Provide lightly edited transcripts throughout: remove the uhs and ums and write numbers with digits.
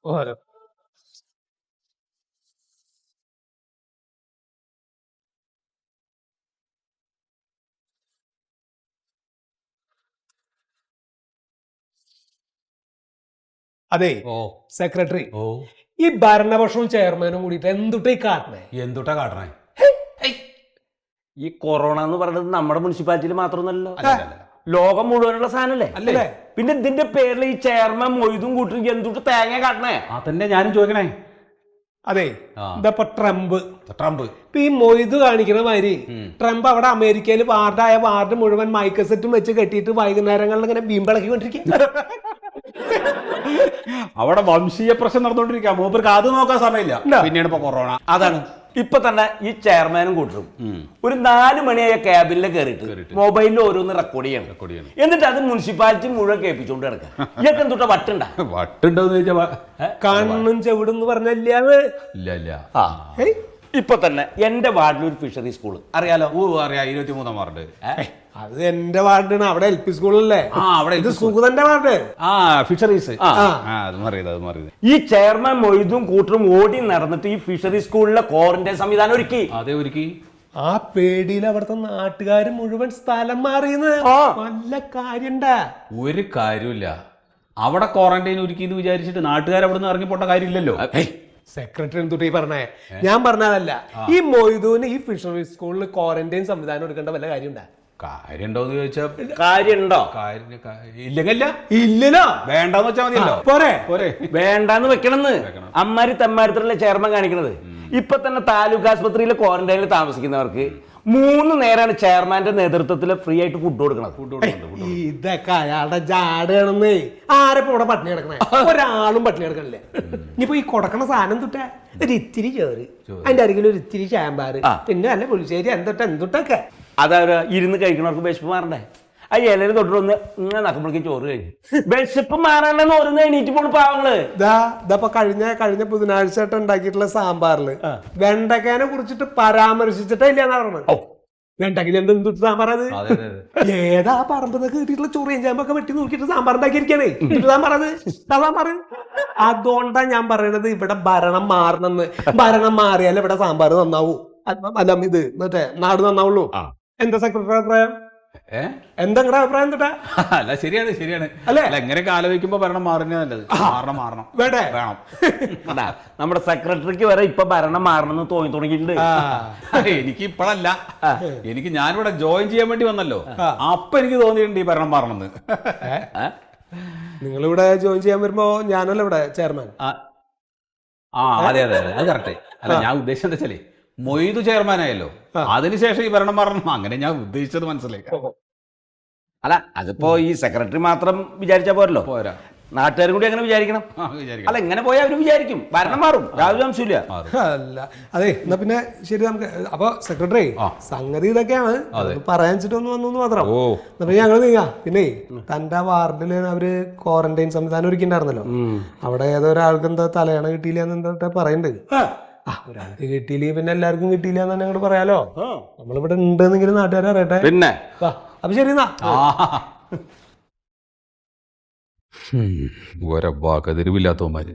ഓരോ അതെ ഓ സെക്രട്ടറി ഓ ഈ ഭരണപക്ഷവും ചെയർമാനും കൂടിയിട്ട് എന്തുട്ടാ ഈ കാട്ടണേ എന്തുട്ടാ കാട്ടണേ? ഈ കൊറോണ എന്ന് പറയുന്നത് നമ്മുടെ മുനിസിപ്പാലിറ്റിയിൽ മാത്രമൊന്നുമല്ലോ, അല്ല, അല്ല, അല്ല. ലോകം മുഴുവനുള്ള സാധനല്ലേ. അല്ലേ? പിന്നെ ഇതിന്റെ പേരിൽ ഈ ചെയർമാൻ മൊയ്തും കൂട്ടും എന്തുട്ട് തേങ്ങ കാട്ടണേ? അതന്നെ ഞാനും ചോദിക്കണേ. അതെ ഇതപ്പൊ ട്രംപ് ട്രംപ് ഇപ്പൊ ഈ മൊയ്ത് കാണിക്കണ മാതിരി ട്രംപ് അവിടെ അമേരിക്കയിൽ വാർഡായ വാർഡ് മുഴുവൻ മൈക്കസെറ്റും വെച്ച് കെട്ടിയിട്ട് വൈകുന്നേരങ്ങളിൽ ഇങ്ങനെ ബീമ്പിളക്കിക്കൊണ്ടിരിക്കും. അവിടെ വംശീയ പ്രശ്നം നടന്നുകൊണ്ടിരിക്കുക. മൂപ്പർക്ക് അത് നോക്കാൻ സമയമില്ല. പിന്നീട് ഇപ്പൊ കൊറോണ. അതാണ് ഇപ്പൊ തന്നെ ഈ ചെയർമാനും കൂട്ടരും ഒരു 4 മണിയായ ക്യാബിനിൽ കയറിയിട്ട് മൊബൈലിൽ ഓരോന്ന് റെക്കോർഡ് ചെയ്യണം. എന്നിട്ട് അത് മുനിസിപ്പാലിറ്റി മുഴുവൻ കേൾപ്പിച്ചോണ്ട് കിടക്കുക. ഇതൊക്കെ എന്തുട്ടാ വട്ടുണ്ടാ? വട്ടുണ്ടോന്ന് ചോദിച്ചാ കണ്ണും ചെവിടും പറഞ്ഞല്ലാതെ ഇല്ല ഇല്ല. ഇപ്പൊ തന്നെ എന്റെ വാർഡിൽ ഒരു ഫിഷറി സ്കൂൾ അറിയാലോ. അറിയാം, 23-ാം വാർഡ്. അത് എന്റെ വാർഡാണ്. അവിടെ എൽ പി സ്കൂളല്ലേ. അവിടെ ഇത് സുഗതന്റെ വാർഡ്. ഫിഷറീസ്. അത് മാറിയത്. ഈ ചെയർമാൻ മൊയ്തും കൂട്ടരും ഓടി നടന്നിട്ട് ഈ ഫിഷറി സ്കൂളിലെ ക്വാറന്റൈൻ സംവിധാനം ഒരുക്കി. അതേ ഒരുക്കി. ആ പേടിയിൽ അവിടുത്തെ നാട്ടുകാർ മുഴുവൻ സ്ഥലം മാറിയെന്ന് നല്ല കാര്യണ്ടാ. ഒരു കാര്യമില്ല. അവിടെ ക്വാറന്റൈൻ ഒരുക്കി എന്ന് വിചാരിച്ചിട്ട് നാട്ടുകാർ അവിടെ നിന്ന് ഇറങ്ങിപ്പോട്ട കാര്യമില്ലല്ലോ. സെക്രട്ടറി എന്തുട്ടീ പറഞ്ഞേ? ഞാൻ പറഞ്ഞതല്ല. ഈ മൊയ്തുവിന് ഈ ഫിഷറി സ്കൂളിൽ ക്വാറന്റൈൻ സംവിധാനം എടുക്കേണ്ട വല്ല കാര്യമുണ്ടാ? കാര്യണ്ടോന്ന് ചോദിച്ചാ കാര്യണ്ടോ? ഇല്ലെങ്കില്ല. ഇല്ലല്ലോ. വേണ്ടെന്ന് വെച്ചാൽ മതിയല്ലോ. പോരെ വേണ്ടാന്ന് വെക്കണമെന്ന് അമ്മാരി തെമ്മാരത്തിലുള്ള ചെയർമാൻ കാണിക്കണത്. ഇപ്പൊ തന്നെ താലൂക്ക് ആശുപത്രിയിലെ ക്വാറന്റൈനിൽ താമസിക്കുന്നവർക്ക് 3 നേരമാണ് ചെയർമാന്റെ നേതൃത്വത്തിൽ ഫ്രീ ആയിട്ട് ഫുഡ് കൊടുക്കുന്നത്. ഇതൊക്കെ അയാളുടെ ജാടയാണെന്നേ. ആരപ്പോ ഇവിടെ പട്ടിണി കിടക്കണേ? ഒരാളും പട്ടിണി കിടക്കണില്ലേ? ഇനിയിപ്പോ ഈ കൊടുക്കണ സാധനം തൊട്ടേ ഒരു ഇത്തിരി ചോറ്, അതിന്റെ അരികിൽ ഒരു ഇത്തിരി ചാമ്പാറ്, പിന്നെ അല്ല പുളിശ്ശേരി, എന്തൊട്ടൊക്കെ. അതവര് ഇരുന്ന് കഴിക്കണവർക്ക് വിശപ്പ് മാറണ്ടേ? ആ ഇലയിൽ തൊട്ടൊന്ന് ഇങ്ങനെ നക്കുമ്പോഴേക്കും ചോറ് കഴിക്കും. വിശപ്പ് മാറാണ്ടെന്ന് ഓരോന്ന് എണീറ്റ് പോണ പാവങ്ങള്. ഇതപ്പൊ കഴിഞ്ഞ ബുധനാഴ്ച ആയിട്ട് ഉണ്ടാക്കിയിട്ടുള്ള സാമ്പാറില് വെണ്ടക്കേനെ കുറിച്ചിട്ട് പരാമർശിച്ചിട്ടേ ഇല്ലാന്നാ പറഞ്ഞത്. വെണ്ടക്കിന് എന്ത് സാമ്പാർ? അത് ഏതാ പറമ്പ് കിട്ടിയിട്ടുള്ള ചൊറിയും ചാമ്പൊക്കെ വെട്ടി നോക്കിയിട്ട് സാമ്പാർ ഉണ്ടാക്കിയിരിക്കണേ. സാമ്പാർ അതുകൊണ്ടാ ഞാൻ പറയണത് ഇവിടെ ഭരണം മാറണമെന്ന്. ഭരണം മാറിയാലേ ഇവിടെ സാമ്പാർ നന്നാവൂ. അല്ല ഇത് മറ്റേ നാട് നന്നാവുള്ളൂ. എന്താ സെക്രട്ടറി അഭിപ്രായം? എന്താ നിങ്ങളുടെ അഭിപ്രായം എന്താ? അല്ല ശരിയാണ് അല്ലെ? എങ്ങനെയൊക്കെ ആലോചിക്കുമ്പോ ഭരണം മാറുന്നേ നല്ലത്. മാറണം വേണം. നമ്മുടെ സെക്രട്ടറിക്ക് വരെ ഇപ്പൊ ഭരണം മാറണമെന്ന് തോന്നി തുടങ്ങിയിട്ടുണ്ട്. എനിക്ക് ഇപ്പഴല്ല, എനിക്ക് ഞാനിവിടെ ജോയിൻ ചെയ്യാൻ വേണ്ടി വന്നല്ലോ. അപ്പൊ എനിക്ക് തോന്നിയിട്ടുണ്ട് ഈ ഭരണം മാറണമെന്ന്. നിങ്ങളിവിടെ ജോയിൻ ചെയ്യാൻ വരുമ്പോ ഞാനല്ല ഇവിടെ ചെയർമാൻ. അതെ അത് കറക്റ്റ്. അല്ല ഞാൻ ഉദ്ദേശിച്ചത് എന്താ വെച്ചാലേ, മൊയ്തു ചെയർമാനായല്ലോ, അതിനുശേഷം ഈ ഭരണം മാറണം, അങ്ങനെ ഞാൻ ഉദ്ദേശിച്ചത് മനസ്സിലായി. അല്ല അതിപ്പോ ഈ സെക്രട്ടറി മാത്രം വിചാരിച്ചാ പോരല്ലോ, നാട്ടുകാരും കൂടി അങ്ങനെ വിചാരിക്കണം. അല്ല ഇങ്ങനെ പോയാൽ അവര് വിചാരിക്കും ഭരണം മാറും. യാതൊരു അംശമില്ല. അല്ല അതെ, എന്നാ പിന്നെ ശരി. നമുക്ക് അപ്പൊ സെക്രട്ടറി സംഗതി ഇതൊക്കെയാണ് പറയാൻ വെച്ചിട്ടൊന്ന് വന്നു മാത്രം. എന്നിട്ട് ഞങ്ങൾ നീങ്ങാ. പിന്നെ തന്റെ വാർഡില് അവര് ക്വാറന്റൈൻ സംവിധാനം ഒരുക്കിണ്ടായിരുന്നല്ലോ. അവിടെ ഏതോ ഒരാൾക്ക് എന്താ തലയണ കിട്ടിയില്ല എന്താ പറയുന്നുണ്ട്. ഒരാൾക്ക് കിട്ടിയില്ലെങ്കിൽ പിന്നെ എല്ലാവർക്കും കിട്ടിയില്ല എന്ന് തന്നെ അങ്ങോട്ട് പറയാലോ. നമ്മളിവിടെ ഉണ്ടെന്നെങ്കിലും നാട്ടുകാരെ അറിയട്ടെ. പിന്നെ അപ്പൊ ശരി എന്നാ. ഒരവാക്കതിരിവില്ലാത്തവന്മാര്.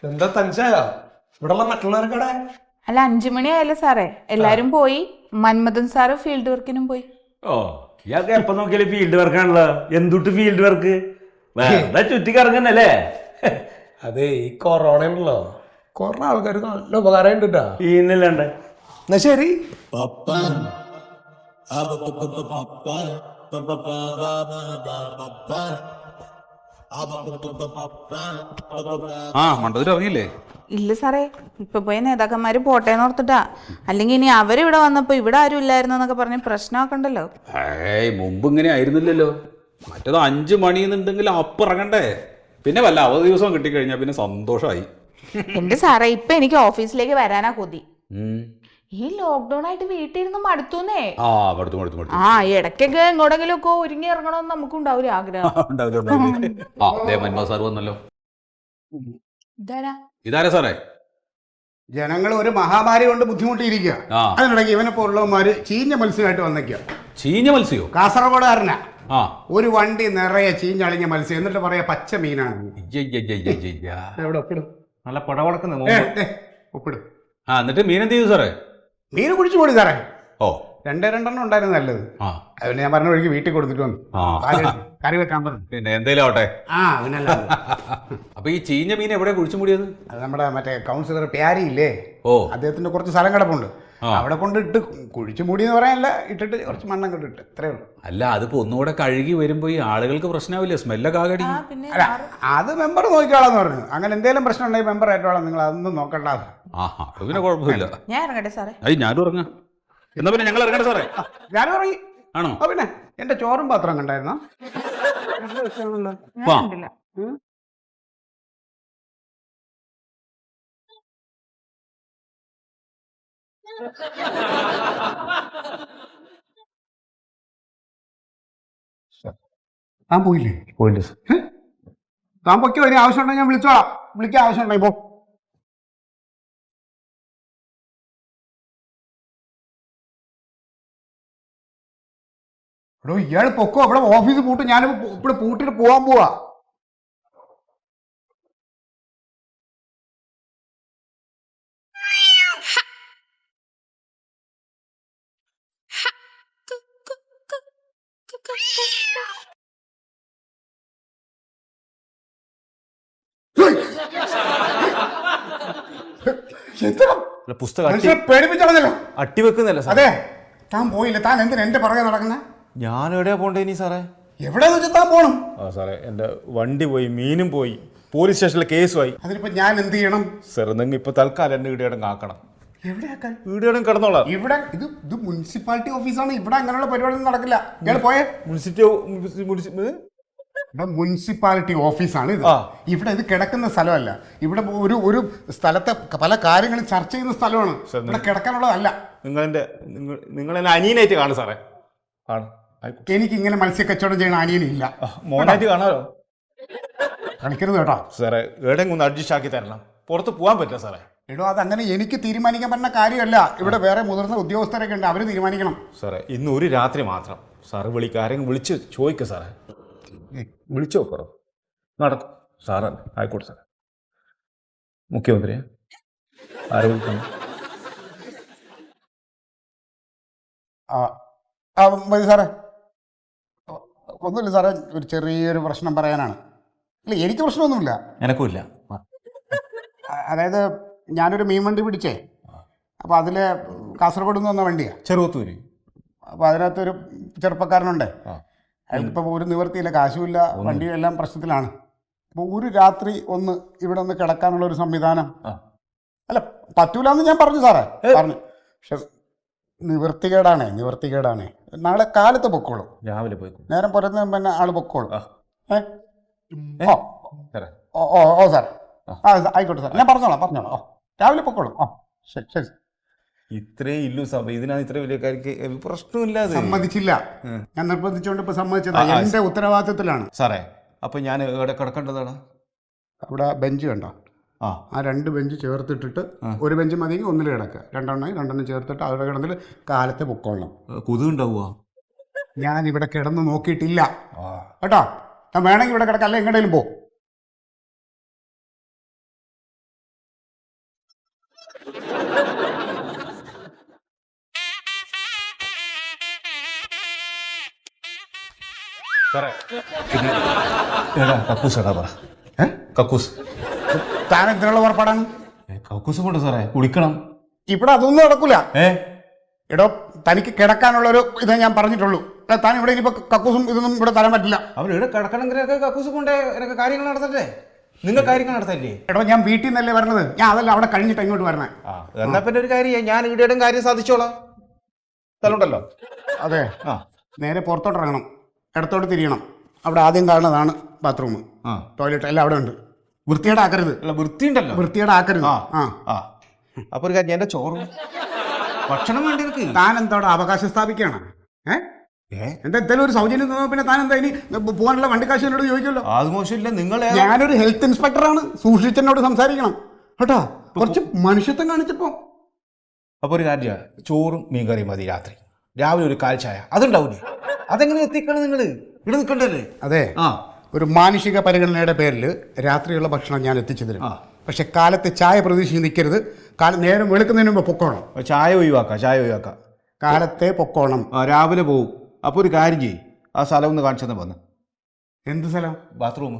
എന്താ തനിച്ചായോ? ഇവിടെയുള്ള മറ്റുള്ളവർക്കടെ? അല്ല 5 മണിയായല്ലോ സാറേ, എല്ലാരും പോയി. മന്മഥൻ സാറ് ഫീൽഡ് വർക്കിനും പോയി. ഇയാൾക്ക് എപ്പോ നോക്കിയാലും ഫീൽഡ് വർക്കാണല്ലോ. എന്തുട്ട് ഫീൽഡ് വർക്ക്? വേറെ ചുറ്റിക്കറങ്ങന്നല്ലേ. അതെ, ഈ കൊറോണ ഉണ്ടല്ലോ, കൊറേ ആൾക്കാർക്ക് നല്ല ഉപകാരം ഉണ്ട് കേട്ടോ. ഇന്നല്ലാണ്ട്. എന്നാ ശരി. മണ്ടൂര് ഇറങ്ങിയില്ലേ? ഇല്ല സാറേ, ഇപ്പൊ പോയ നേതാക്കന്മാര് പോട്ടേന്ന് ഓർത്തിട്ടാ. അല്ലെങ്കിൽ ഇനി അവരിവിടെ വന്നപ്പോ ഇവിടെ ആരും ഇല്ലായിരുന്നു എന്നൊക്കെ പറഞ്ഞ് പ്രശ്നമാക്കണ്ടല്ലോ. മുമ്പ് ഇങ്ങനെ ആയിരുന്നില്ലല്ലോ. മറ്റേത് 5 മണിന്നുണ്ടെങ്കിൽ അപ്പം ഇറങ്ങണ്ടേ. പിന്നെ വല്ല അവധി ദിവസം കിട്ടിക്കഴിഞ്ഞാൽ പിന്നെ സന്തോഷമായി. എന്റെ സാറേ, ഇപ്പൊ എനിക്ക് ഓഫീസിലേക്ക് വരാനാ കൊതി. ഈ ലോക്ക്ഡൌൺ ആയിട്ട് വീട്ടിലിരുന്ന് മടുത്തൂന്നേ. ഇടയ്ക്കൊക്കെ എങ്ങോടെങ്കിലും ഒക്കെ ഒരുങ്ങി ഇറങ്ങണമെന്ന് നമുക്കും ഉണ്ടാവില്ല ആഗ്രഹം. മന്മഥൻ സാർ വന്നല്ലോ. ഇതാരാ? ഇതാരാ സാറേ? ജനങ്ങൾ ഒരു മഹാമാരി കൊണ്ട് ബുദ്ധിമുട്ടിയിരിക്കുക. ആ. അതിനിടയ്ക്ക് ഇവനെ പോലുള്ളവന്മാര് ചീഞ്ഞ മത്സ്യമായിട്ട് വന്നേക്കുക. ചീഞ്ഞ മത്സ്യോ? കാസർഗോഡുകാരനാ. ആ. ഒരു വണ്ടി നിറയെ ചീഞ്ഞളിഞ്ഞ മത്സ്യം, എന്നിട്ട് പറയാ പച്ച മീനാണ്. എവിടെ ഒപ്പിടും? നല്ല പടവടക്കുന്ന ഒപ്പിടും. ആ, എന്നിട്ട് മീൻ എന്ത് ചെയ്തു സാറേ? മീന് കുടിച്ചു പോടി സാറേ. ഓ, 2 ഉണ്ടായിരുന്നു നല്ലത്. ആ, അതിന് ഞാൻ പറഞ്ഞ വഴിക്ക് വീട്ടിൽ കൊടുത്തിട്ട് വന്നു. ആ. കറി വെക്കാൻ പറഞ്ഞു. പിന്നെ എന്തേലും ആവട്ടെ. ആ അവനല്ല. അപ്പൊ ഈ ചീഞ്ഞ മീൻ എവിടെ കുഴിച്ചു മൂടിയത്? അത് നമ്മുടെ മറ്റേ കൗൺസിലർ പ്യാരി ഇല്ലേ, ഓ, അദ്ദേഹത്തിന്റെ കുറച്ച് സ്ഥലം കിടപ്പുണ്ട്. ആ. അവിടെ കൊണ്ടിട്ട് കുഴിച്ചു മൂടി എന്ന് പറയാനല്ല, ഇട്ടിട്ട് കുറച്ച് മണ്ണം കൊണ്ടിട്ട് ഇത്രേ ഉള്ളൂ. അല്ല, അതിപ്പോ ഒന്നുകൂടെ കഴുകി വരുമ്പോ ഈ ആളുകൾക്ക് പ്രശ്നമാവില്ലേ? സ്മെല്ലൊക്കെ ആകടി. അല്ല, അത് മെമ്പർ നോക്കിക്കോളാന്ന് പറഞ്ഞു. അങ്ങനെ എന്തെങ്കിലും പ്രശ്നം ഉണ്ടെങ്കിൽ മെമ്പർ ആയിട്ടോളാം, നിങ്ങൾ അതൊന്നും നോക്കണ്ട. ആഹാ, അപ്പൊ പിന്നെ കുഴപ്പമില്ല. ഞാൻ ഇറങ്ങട്ടെ സാറേ. അയ്യ, ഞാനും ഇറങ്ങാം. എന്നാ പിന്നെ ഞങ്ങൾ ഇറങ്ങട്ടെ സാറേ. ഞാനും ഇറങ്ങി. ആണോ? പിന്നെ എന്റെ ചോറും പാത്രം കണ്ടായിരുന്നോ? വാ. ഞാൻ കണ്ടില്ല. താൻ പോയില്ലേ? പോയില്ല സാർ. താൻ പൊയ്ക്കോ. ഇനി ആവശ്യം ഉണ്ടെങ്കിൽ ഞാൻ വിളിച്ചോളാം. വിളിക്കാൻ ആവശ്യം ഉണ്ടെങ്കിൽ പോ. എടോ ഇയാൾ പൊക്കോ. ഇവിടെ ഓഫീസ് പൂട്ടും. ഞാനിപ്പോ ഇവിടെ പൂട്ടിട്ട് പോവാൻ പോവാ. എന്തിനാ? പുസ്തകം മനുഷ്യനെ പേടിപ്പിച്ചളഞ്ഞല്ലോ. അട്ടി വെക്കുന്നല്ല സാർ. അതെ, താൻ പോയില്ല. താൻ എന്തിനാ എന്റെ പുറകെ നടക്കുന്ന? ഞാൻ എവിടെയാ പോണ്ടേ ഇനി സാറേ? എവിടെയെന്ന് വെച്ചാൽ താൻ പോണം. ആ സാറേ, എൻ്റെ വണ്ടി പോയി, മീനും പോയി, പോലീസ് സ്റ്റേഷനിൽ കേസുമായി. അതിനിപ്പോ ഞാൻ എന്ത് ചെയ്യണം? സാർ നിങ്ങൾ ഇപ്പൊ തൽക്കാലം എന്നെ ഈടിയടം ആക്കണം. എവിടെയാക്കാൻ? ഈടിയടം കിടന്നോളാം. ഇവിടെ ഇത് മുനിസിപ്പാലിറ്റി ഓഫീസാണ്. ഇവിടെ അങ്ങനെയുള്ള പരിപാടിയൊന്നും നടക്കില്ല. ഇയാൾ പോയേ. മുനിസിപ്പാലിറ്റി ഓഫീസാണ് ഇത്. ഇവിടെ ഇത് കിടക്കുന്ന സ്ഥലമല്ല. ഇവിടെ ഒരു സ്ഥലത്തെ പല കാര്യങ്ങളും ചർച്ച ചെയ്യുന്ന സ്ഥലമാണ്. ഇവിടെ കിടക്കാനുള്ളതല്ല. നിങ്ങൾ എന്നെ അനിയനായിട്ട് കാണും സാറേ. ആണ്. എനിക്ക് ഇങ്ങനെ മത്സ്യ കച്ചവടം ചെയ്യുന്ന അനിയനില്ല. മോനായിട്ട് കാണാമോ? കളിക്കരുത് കേട്ടോ സാറേ. എവിടെയെങ്കിലും ഒന്ന് അഡ്ജസ്റ്റ് ആക്കി തരണം. പുറത്ത് പോകാൻ പറ്റില്ല സാറേ. എടോ, അതങ്ങനെ എനിക്ക് തീരുമാനിക്കാൻ പറ്റുന്ന കാര്യമല്ല. ഇവിടെ വേറെ മുതിർന്ന ഉദ്യോഗസ്ഥരൊക്കെ ഉണ്ട്. അവർ തീരുമാനിക്കണം. സാറേ, ഇന്ന് ഒരു രാത്രി മാത്രം സാറ് ആരെങ്കിലും വിളിച്ച് ചോദിക്കുക സാറേ. വിളിച്ചോ പറ. നടക്കും സാറേ. ആയിക്കോട്ടെ സാറേ. മുഖ്യമന്ത്രിയെ ആരെ വിളിക്കണം? മതി സാറേ. ഒന്നുമില്ല സാറേ, ഒരു ചെറിയൊരു പ്രശ്നം പറയാനാണ്. ഇല്ല, എനിക്ക് പ്രശ്നമൊന്നുമില്ല. എനക്കുമില്ല. അതായത് ഞാനൊരു മീൻ വണ്ടി പിടിച്ചേ. അപ്പോൾ അതിൽ കാസർഗോഡ് നിന്ന് വന്ന വണ്ടിയാണ്. ചെറുവത്തൂര്. അപ്പോൾ അതിനകത്തൊരു ചെറുപ്പക്കാരനുണ്ട്. അയാൾക്കിപ്പോൾ ഒരു നിവൃത്തിയില്ല, കാശുമില്ല, വണ്ടിയും എല്ലാം പ്രശ്നത്തിലാണ്. അപ്പോൾ ഒരു രാത്രി ഇവിടെ ഒന്ന് കിടക്കാനുള്ള ഒരു സംവിധാനം. അല്ല, പറ്റൂലെന്ന് ഞാൻ പറഞ്ഞു സാറേ. പറഞ്ഞു. പക്ഷെ നിവൃത്തികേടാണേ. നാളെ കാലത്ത് പൊക്കോളും. രാവിലെ പോയി നേരം പുറത്ത് പിന്നെ ആള് പൊക്കോളും. ഓ സാർ. ആയിക്കോട്ടെ സാർ, ഞാൻ പറഞ്ഞോളാം. രാവിലെ പൊക്കോളും. ശരി. ഇത്രേ ഇല്ലു സഭ. ഇതിനകത്ത് ഇത്ര വലിയ കാര്യം പ്രശ്നമില്ലാതെ സമ്മതിച്ചില്ല. ഞാൻ നിർബന്ധിച്ചുകൊണ്ട് ഇപ്പൊ സമ്മതിച്ചതാ. എന്റെ ഉത്തരവാദിത്തത്തിലാണ് സാറേ. അപ്പൊ ഞാൻ എവിടെ കിടക്കേണ്ടതാണ്? അവിടെ ബെഞ്ച് കണ്ടോ? ആ 2 ബെഞ്ച് ചേർത്തിട്ടിട്ട്, ഒരു ബെഞ്ച് മതി, ഒന്നിൽ കിടക്കുക. 2 ചേർത്തിട്ട് അവിടെ കിടന്നിട്ട് കാലത്തെ പൊക്കോളണം. കൊതുകുണ്ടാവുക? ഞാൻ ഇവിടെ കിടന്ന് നോക്കിയിട്ടില്ല കേട്ടോ. ഞാൻ വേണമെങ്കിൽ ഇവിടെ കിടക്കാം, അല്ല എങ്ങോട്ടേലും പോ. കക്കൂസ് താൻ എന്തിനുള്ള പുറപ്പാടാണ്? കക്കൂസ് കൊണ്ട് സാറേ കുളിക്കണം. ഇവിടെ അതൊന്നും നടക്കൂല. എടോ, തനിക്ക് കിടക്കാനുള്ളൊരു ഇതേ ഞാൻ പറഞ്ഞിട്ടുള്ളൂ. താൻ ഇവിടെ ഇനിയിപ്പോ കക്കൂസും ഇതൊന്നും ഇവിടെ തരാൻ പറ്റില്ല. അവരിവിടെ കിടക്കണമെങ്കിലൊക്കെ കക്കൂസ് കൊണ്ടേ എനിക്ക് കാര്യങ്ങൾ നടത്തട്ടെ. നിങ്ങൾ കാര്യങ്ങൾ നടത്തല്ലേ? എടോ, ഞാൻ വീട്ടിൽ നിന്നല്ലേ വരണത്. ഞാൻ അതല്ല അവിടെ കഴിഞ്ഞിട്ട് ഇങ്ങോട്ട് വരണേ. എന്നാ പിന്നെ ഒരു കാര്യം, ഞാൻ ഇവിടെയും കാര്യം സാധിച്ചോളാം. സ്ഥലമുണ്ടല്ലോ. അതെ. നേരെ പുറത്തോട്ട് ഇറങ്ങണം, ഇടത്തോട്ട് തിരിയണം. അവിടെ ആദ്യം കാണുന്നതാണ് ബാത്റൂം, ടോയ്ലറ്റ് എല്ലാം അവിടെ ഉണ്ട്. വൃത്തിയേടാക്കരുത്. വൃത്തിയുണ്ടല്ലോ, വൃത്തിയേടാക്കരുത്. അപ്പൊ ഒരു കാര്യം, എന്റെ ചോറും ഭക്ഷണം വേണ്ടി എനിക്ക്. താൻ എന്തോടെ അവകാശം സ്ഥാപിക്കുകയാണ്? എന്തായാലും ഒരു സൗജന്യം തന്നോ പിന്നെ താൻ എന്താ ഇനി പോകാനുള്ള വണ്ടിക്കാശ് എന്നോട് ചോദിക്കുമല്ലോ. അത് മോശമില്ല. നിങ്ങൾ ഞാനൊരു ഹെൽത്ത് ഇൻസ്പെക്ടറാണ്. സൂക്ഷിച്ചെന്നോട് സംസാരിക്കണം കേട്ടോ. കുറച്ച് മനുഷ്യത്വം കാണിച്ചപ്പോ. അപ്പോൾ ഒരു കാര്യം ചെയ്യാം, ചോറും മീൻകറിയും മതി രാത്രി. രാവിലെ ഒരു കാൽ ചായ അതുണ്ടാവൂലേ? അതെങ്ങനെ എത്തിക്കണം നിങ്ങൾ? ഇവിടെ നിൽക്കണ്ടല്ലേ? അതെ, ഒരു മാനുഷിക പരിഗണനയുടെ പേരിൽ രാത്രിയുള്ള ഭക്ഷണം ഞാൻ എത്തിച്ചു തരും. പക്ഷെ കാലത്ത് ചായ പ്രതീക്ഷിച്ച് നിൽക്കരുത്. നേരം വെളുക്കുന്നതിന് മുമ്പ് പൊക്കോണം. ചായ ഒഴിവാക്കാം. കാലത്തെ പൊക്കോണം. രാവിലെ പോവും. അപ്പോൾ ഒരു കാര്യം ചെയ്യും, ആ സ്ഥലം ഒന്ന് കാണിച്ചു തന്നെ വന്ന്. എന്ത് സ്ഥലം? ബാത്റൂം.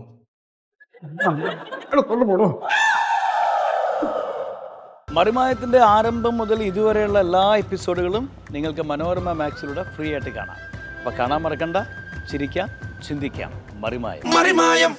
മറിമായത്തിൻ്റെ ആരംഭം മുതൽ ഇതുവരെയുള്ള എല്ലാ എപ്പിസോഡുകളും നിങ്ങൾക്ക് മനോരമ മാക്സിലൂടെ ഫ്രീ ആയിട്ട് കാണാം. അപ്പോൾ കാണാൻ മറക്കണ്ട. ചിരിക്കാം, ചിന്തിക്കാം. മറിമായം.